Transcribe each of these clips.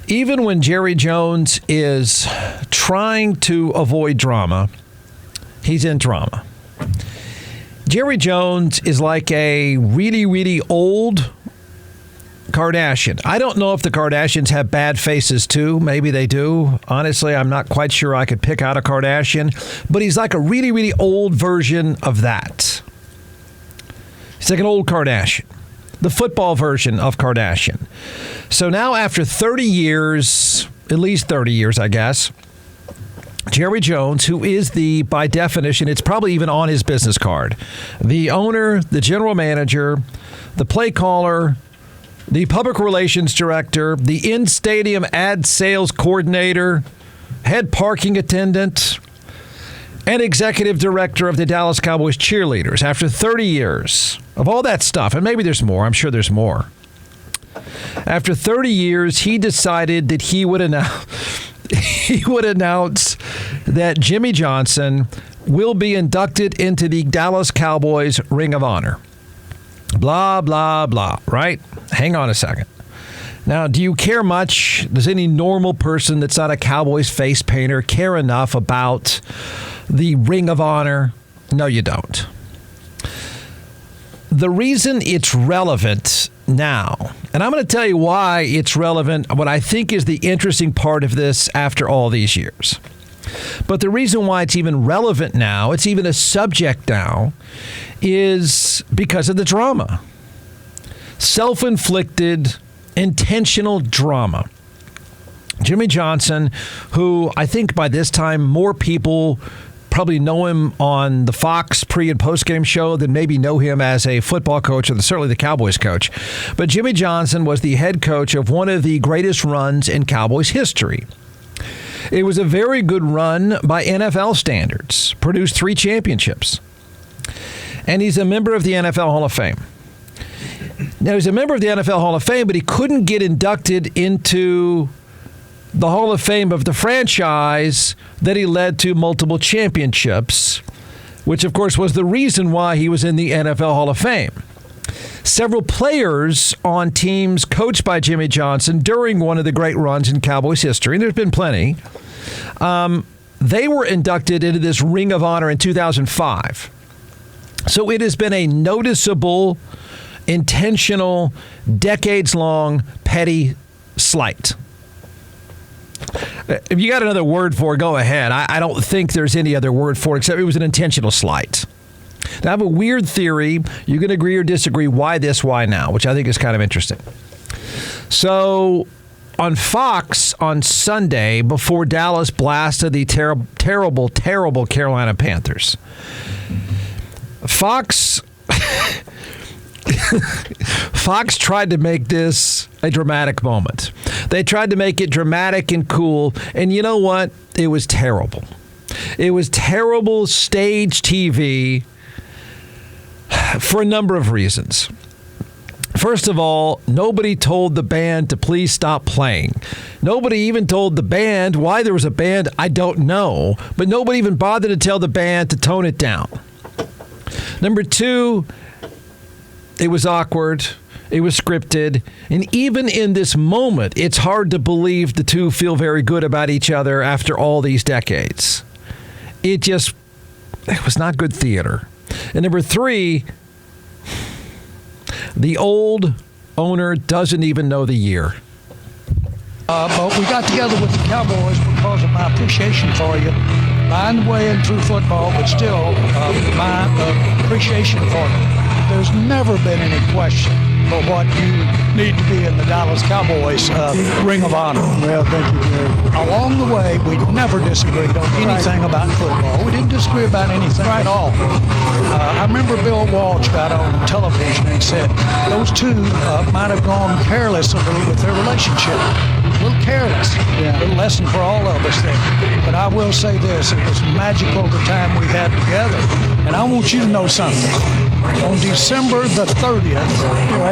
even when Jerry Jones is trying to avoid drama, he's in drama. Jerry Jones is like a really, really old Kardashian. I don't know if the Kardashians have bad faces too. Maybe they do. Honestly, I'm not quite sure I could pick out a Kardashian, but he's like a really, really old version of that. He's like an old Kardashian, the football version of Kardashian. So now after 30 years, at least 30 years, I guess, Jerry Jones, who is by definition, it's probably even on his business card, the owner, the general manager, the play caller, the public relations director, the in-stadium ad sales coordinator, head parking attendant, and executive director of the Dallas Cowboys cheerleaders. After 30 years of all that stuff, and maybe there's more, I'm sure there's more. After 30 years, he decided that he would announce that Jimmy Johnson will be inducted into the Dallas Cowboys Ring of Honor. Blah, blah, blah, right? Hang on a second. Now, do you care much? Does any normal person that's not a Cowboys face painter care enough about the Ring of Honor? No, you don't. The reason it's relevant now, and I'm going to tell you why it's relevant, what I think is the interesting part of this after all these years. But the reason why it's even relevant now, it's even a subject now, is because of the drama. Self-inflicted, intentional drama. Jimmy Johnson, who I think by this time more people probably know him on the Fox pre- and post-game show than maybe know him as a football coach or certainly the Cowboys coach. But Jimmy Johnson was the head coach of one of the greatest runs in Cowboys history. It was a very good run by NFL standards, produced 3 championships. And he's a member of the NFL Hall of Fame. Now, he's a member of the NFL Hall of Fame, but he couldn't get inducted into the Hall of Fame of the franchise that he led to multiple championships, which, of course, was the reason why he was in the NFL Hall of Fame. Several players on teams coached by Jimmy Johnson during one of the great runs in Cowboys history, and there's been plenty, they were inducted into this Ring of Honor in 2005. So it has been a noticeable, intentional, decades-long, petty slight. If you got another word for it, go ahead. I don't think there's any other word for it except it was an intentional slight. Now, I have a weird theory. You can agree or disagree. Why this, why now? Which I think is kind of interesting. So on Fox on Sunday, before Dallas blasted the terrible Carolina Panthers, Fox tried to make this a dramatic moment. They tried to make it dramatic and cool, and you know what? It was terrible. It was terrible stage TV for a number of reasons. First of all, nobody told the band to please stop playing. Nobody even told the band why there was a band, I don't know, but nobody even bothered to tell the band to tone it down. Number 2, it was awkward. It was scripted. And even in this moment, it's hard to believe the two feel very good about each other after all these decades. It was not good theater. And number 3, the old owner doesn't even know the year. But we got together with the Cowboys because of my appreciation for you. Buying the way in through football, but still my appreciation for you. There's never been any question for what you need to be in the Dallas Cowboys Ring of Honor. Well, thank you, Jerry. Along the way, we never disagreed on anything about football. We didn't disagree about anything at all. I remember Bill Walsh got on television and said those two might have gone careless a little with their relationship. A little careless. Yeah. A little lesson for all of us there. But I will say this, it was magical the time we had together. And I want you to know something. On December the 30th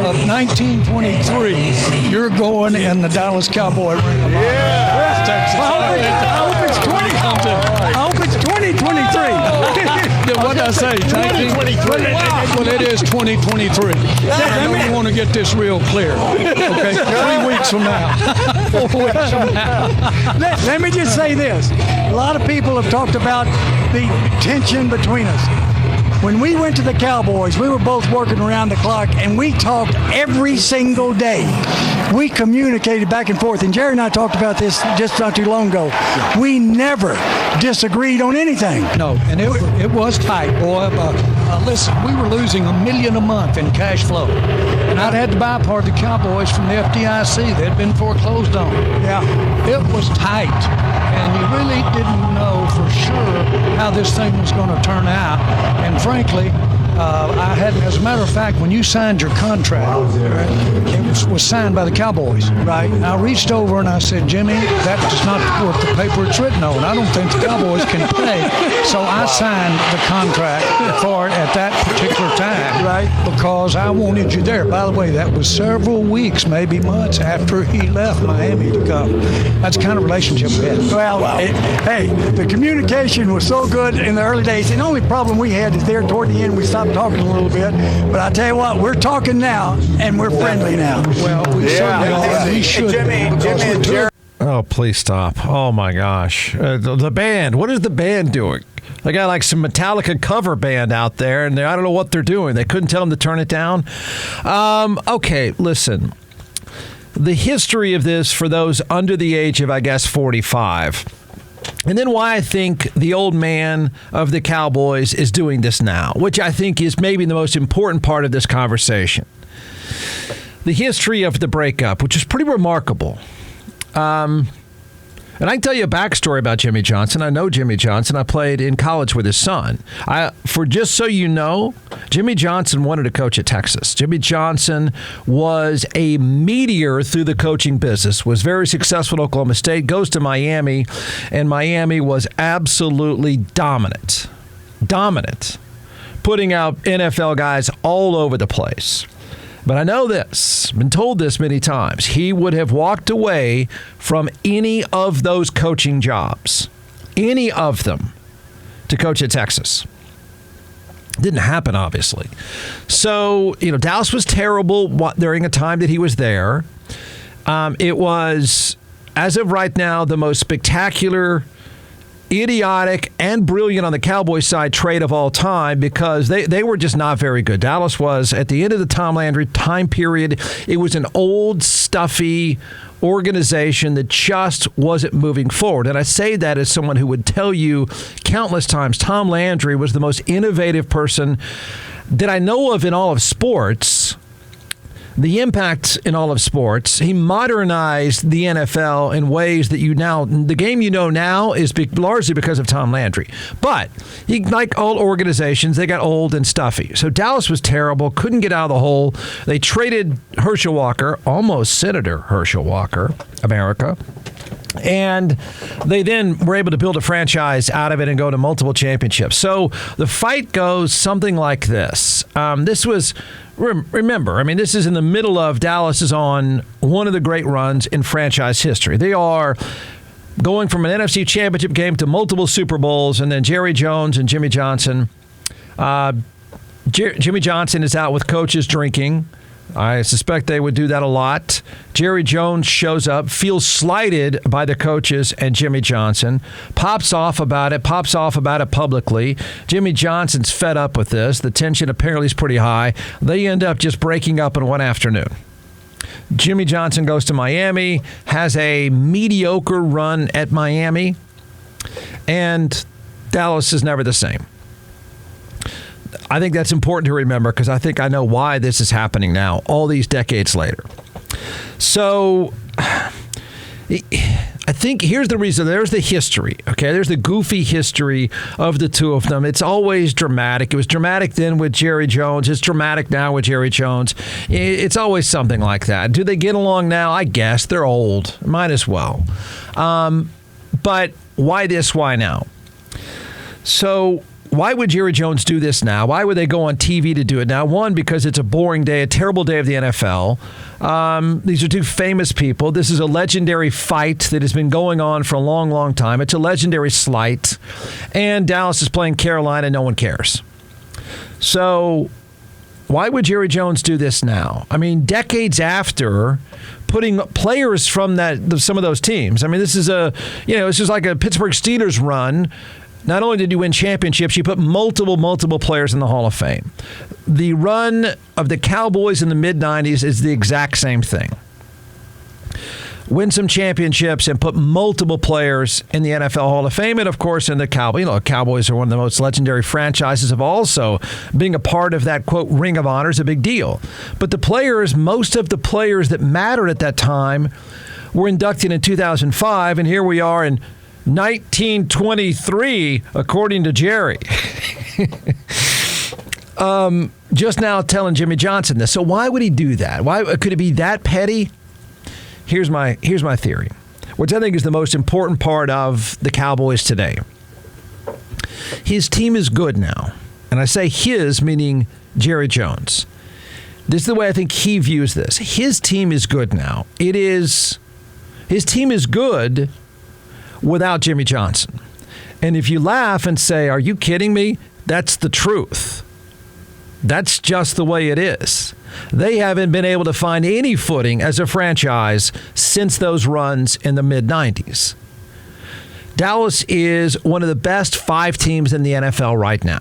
of 1923, you're going in the Dallas Cowboy Ring of Honor. Yeah. I hope it's 2023. What did I say? 2023. Well, it is 2023. I know you want to get this real clear. Okay, 3 weeks from now. Let me just say this. A lot of people have talked about the tension between us. When we went to the Cowboys, we were both working around the clock, and we talked every single day. We communicated back and forth, and Jerry and I talked about this just not too long ago. We never disagreed on anything. No, and it was tight, boy. Listen, we were losing $1 million a month in cash flow, and I'd had to buy part of the Cowboys from the FDIC. They'd been foreclosed on. Yeah. It was tight, and you really didn't know for sure how this thing was going to turn out. And frankly, I hadn't. As a matter of fact, when you signed your contract, it was signed by the Cowboys. Right. And I reached over and I said, Jimmy, that is not what the paper it's written on. I don't think the Cowboys can pay. So I signed the contract for it at that particular time. Right. Because I wanted you there. By the way, that was several weeks, maybe months after he left Miami to come. That's the kind of relationship we had. Well, hey, the communication was so good in the early days. And the only problem we had is there toward the end we stopped talking a little bit. But I tell you what, we're talking now, and we're friendly now. Well, we certainly are. We should. Jimmy and Jerry. Oh, please stop. Oh, my gosh. The band. What is the band doing? They got like some Metallica cover band out there, and I don't know what they're doing. They couldn't tell them to turn it down. Okay, listen. The history of this for those under the age of, I guess, 45. And then why I think the old man of the Cowboys is doing this now, which I think is maybe the most important part of this conversation. The history of the breakup, which is pretty remarkable. And I can tell you a backstory about Jimmy Johnson. I know Jimmy Johnson. I played in college with his son. For just so you know, Jimmy Johnson wanted to coach at Texas. Jimmy Johnson was a meteor through the coaching business, was very successful at Oklahoma State, goes to Miami, and Miami was absolutely dominant. Dominant. Putting out NFL guys all over the place. But I know this, been told this many times, he would have walked away from any of those coaching jobs, any of them, to coach at Texas. Didn't happen, obviously. So, Dallas was terrible during a time that he was there. It was, as of right now, the most spectacular, idiotic and brilliant on the Cowboys side trade of all time because they were just not very good. Dallas was, at the end of the Tom Landry time period, it was an old, stuffy organization that just wasn't moving forward. And I say that as someone who would tell you countless times Tom Landry was the most innovative person that I know of in all of sports. The impact in all of sports, he modernized the NFL in ways that the game now is largely because of Tom Landry. But like all organizations, they got old and stuffy. So Dallas was terrible, couldn't get out of the hole. They traded Herschel Walker, almost Senator Herschel Walker, America. And they then were able to build a franchise out of it and go to multiple championships. So the fight goes something like this. This was, remember, this is in the middle of Dallas is on one of the great runs in franchise history. They are going from an NFC championship game to multiple Super Bowls, and then Jerry Jones and Jimmy Johnson. Jimmy Johnson is out with coaches drinking. I suspect they would do that a lot. Jerry Jones shows up, feels slighted by the coaches and Jimmy Johnson, pops off about it publicly. Jimmy Johnson's fed up with this. The tension apparently is pretty high. They end up just breaking up in one afternoon. Jimmy Johnson goes to Miami, has a mediocre run at Miami, and Dallas is never the same. I think that's important to remember because I think I know why this is happening now, all these decades later. So I think here's the reason. There's the history, okay? There's the goofy history of the two of them. It's always dramatic. It was dramatic then with Jerry Jones. It's dramatic now with Jerry Jones. It's always something like that. Do they get along now? I guess. They're old. Might as well. But why this? Why now? So why would Jerry Jones do this now? Why would they go on TV to do it now? One, because it's a boring day, a terrible day of the NFL. These are two famous people. This is a legendary fight that has been going on for a long, long time. It's a legendary slight. And Dallas is playing Carolina. No one cares. So why would Jerry Jones do this now? Decades after putting players from some of those teams. I mean, this is like a Pittsburgh Steelers run. Not only did you win championships, you put multiple players in the Hall of Fame. The run of the Cowboys in the mid-'90s is the exact same thing. Win some championships and put multiple players in the NFL Hall of Fame. And, of course, in the Cowboys, Cowboys are one of the most legendary franchises of all. So being a part of that, quote, Ring of Honor is a big deal. But most of the players that mattered at that time were inducted in 2005. And here we are in 1923, according to Jerry. Just now telling Jimmy Johnson this. So why would he do that? Why could it be that petty? Here's my theory, which I think is the most important part of the Cowboys today. His team is good now. And I say his, meaning Jerry Jones. This is the way I think he views this. His team is good now. His team is good without Jimmy Johnson. And if you laugh and say, are you kidding me? That's the truth. That's just the way it is. They haven't been able to find any footing as a franchise since those runs in the mid-'90s. Dallas is one of the best 5 teams in the NFL right now.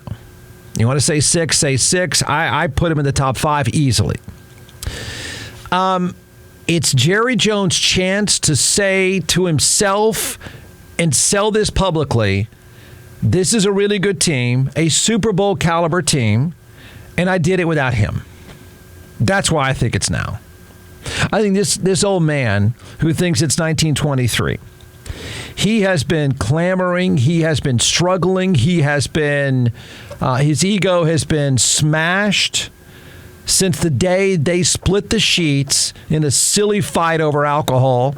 You want to say 6, say 6. I put them in the top 5 easily. It's Jerry Jones' chance to say to himself and sell this publicly, this is a really good team, a Super Bowl caliber team, and I did it without him. That's why I think it's now. I think this old man who thinks it's 1923, he has been clamoring, he has been struggling, his ego has been smashed since the day they split the sheets in a silly fight over alcohol,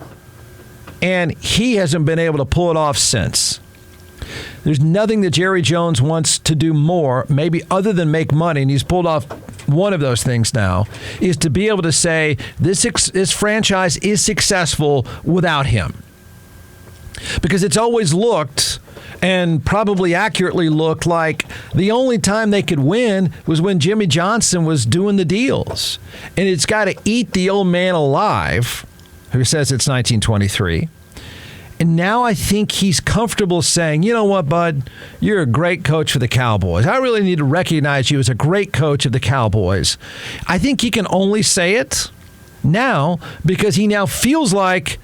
and he hasn't been able to pull it off since. There's nothing that Jerry Jones wants to do more, maybe other than make money, and he's pulled off one of those things now, is to be able to say this franchise is successful without him. Because it's always looked, and probably accurately looked, like the only time they could win was when Jimmy Johnson was doing the deals. And it's got to eat the old man alive, who says it's 1923. And now I think he's comfortable saying, you know what, bud, you're a great coach for the Cowboys. I really need to recognize you as a great coach of the Cowboys. I think he can only say it now because he now feels like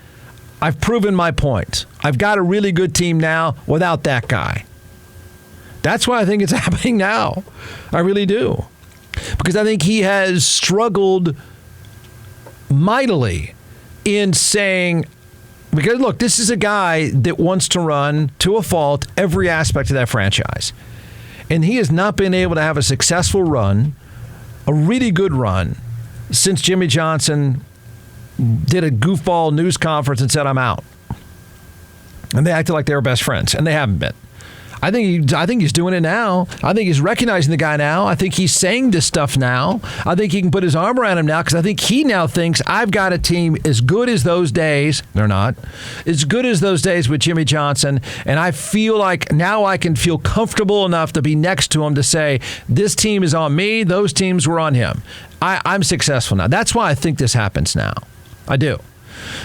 I've proven my point. I've got a really good team now without that guy. That's why I think it's happening now. I really do. Because I think he has struggled mightily in saying, because, look, this is a guy that wants to run to a fault every aspect of that franchise. And he has not been able to have a successful run, a really good run, since Jimmy Johnson did a goofball news conference and said, I'm out. And they acted like they were best friends, and they haven't been. I think he's doing it now. I think he's recognizing the guy now. I think he's saying this stuff now. I think he can put his arm around him now because I think he now thinks I've got a team as good as those days. They're not. As good as those days with Jimmy Johnson. And I feel like now I can feel comfortable enough to be next to him to say, this team is on me. Those teams were on him. I'm successful now. That's why I think this happens now. I do.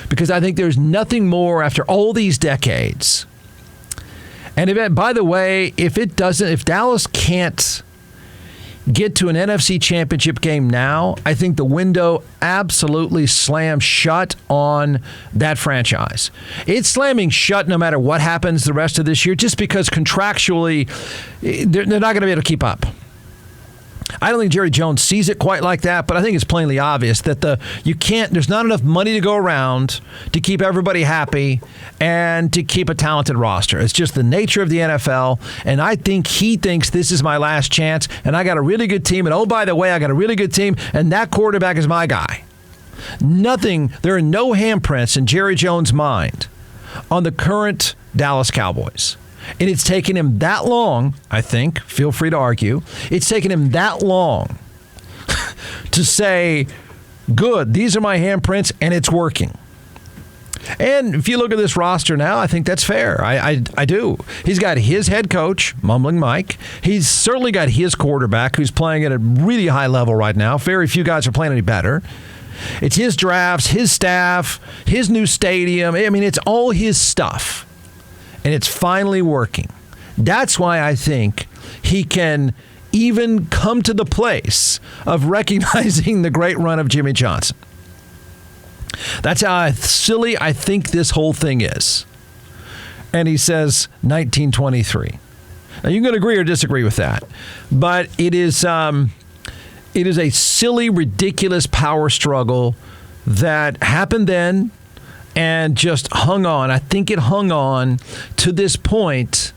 Because I think there's nothing more after all these decades. And by the way, if Dallas can't get to an NFC championship game now, I think the window absolutely slams shut on that franchise. It's slamming shut no matter what happens the rest of this year, just because contractually they're not going to be able to keep up. I don't think Jerry Jones sees it quite like that, but I think it's plainly obvious that there's not enough money to go around to keep everybody happy and to keep a talented roster. It's just the nature of the NFL, and I think he thinks this is my last chance, and I got a really good team, and oh, by the way, I got a really good team, and that quarterback is my guy. There are no handprints in Jerry Jones' mind on the current Dallas Cowboys. And it's taken him that long, I think, feel free to argue, it's taken him that long to say, good, these are my handprints, and it's working. And if you look at this roster now, I think that's fair. I do. He's got his head coach, Mumbling Mike. He's certainly got his quarterback, who's playing at a really high level right now. Very few guys are playing any better. It's his drafts, his staff, his new stadium. I mean, it's all his stuff. And it's finally working. That's why I think he can even come to the place of recognizing the great run of Jimmy Johnson. That's how silly I think this whole thing is. And he says 1923. Now, you can agree or disagree with that. But it is a silly, ridiculous power struggle that happened then and just hung on. I think it hung on to this point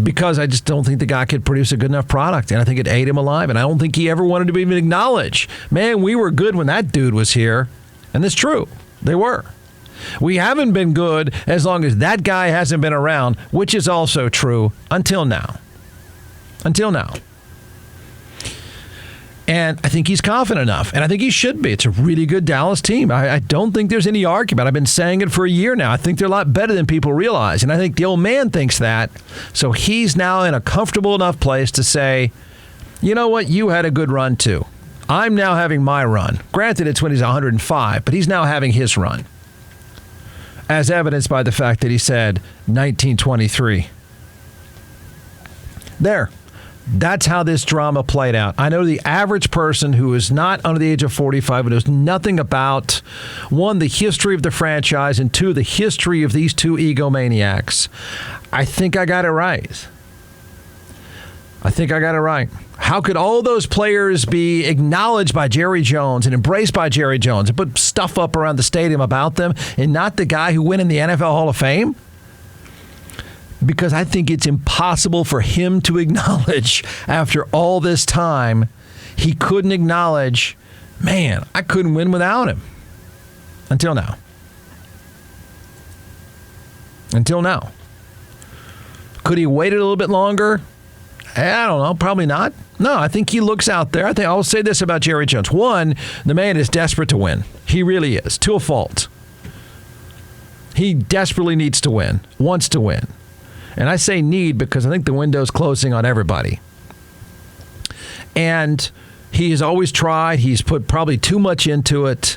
because I just don't think the guy could produce a good enough product. And I think it ate him alive. And I don't think he ever wanted to even acknowledge, man, we were good when that dude was here. And that's true. They were. We haven't been good as long as that guy hasn't been around, which is also true until now. Until now. And I think he's confident enough, and I think he should be. It's a really good Dallas team. I don't think there's any argument. I've been saying it for a year now. I think they're a lot better than people realize, and I think the old man thinks that. So he's now in a comfortable enough place to say, you know what, you had a good run too. I'm now having my run. Granted, it's when he's 105, but he's now having his run, as evidenced by the fact that he said 1923. There. That's how this drama played out. I know the average person who is not under the age of 45 and knows nothing about, one, the history of the franchise, and two, the history of these two egomaniacs. I think I got it right. How could all those players be acknowledged by Jerry Jones and embraced by Jerry Jones and put stuff up around the stadium about them and not the guy who went in the NFL Hall of Fame? Because I think it's impossible for him to acknowledge after all this time, he couldn't acknowledge, man, I couldn't win without him. Until now. Could he wait a little bit longer? I don't know. Probably not. No, I think he looks out there. I'll say this about Jerry Jones. One, the man is desperate to win. He really is, to a fault. He desperately needs to win, wants to win. And I say need because I think the window's closing on everybody. And he has always tried. He's put probably too much into it.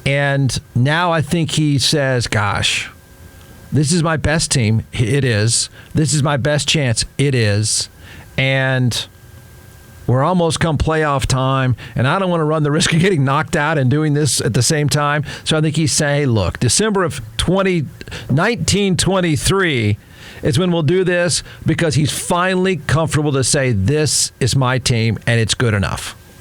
And now I think he says, gosh, this is my best team. It is. This is my best chance. It is. And we're almost come playoff time, and I don't want to run the risk of getting knocked out and doing this at the same time. So I think he's saying, hey, look, December of 1923 is when we'll do this, because he's finally comfortable to say this is my team and it's good enough.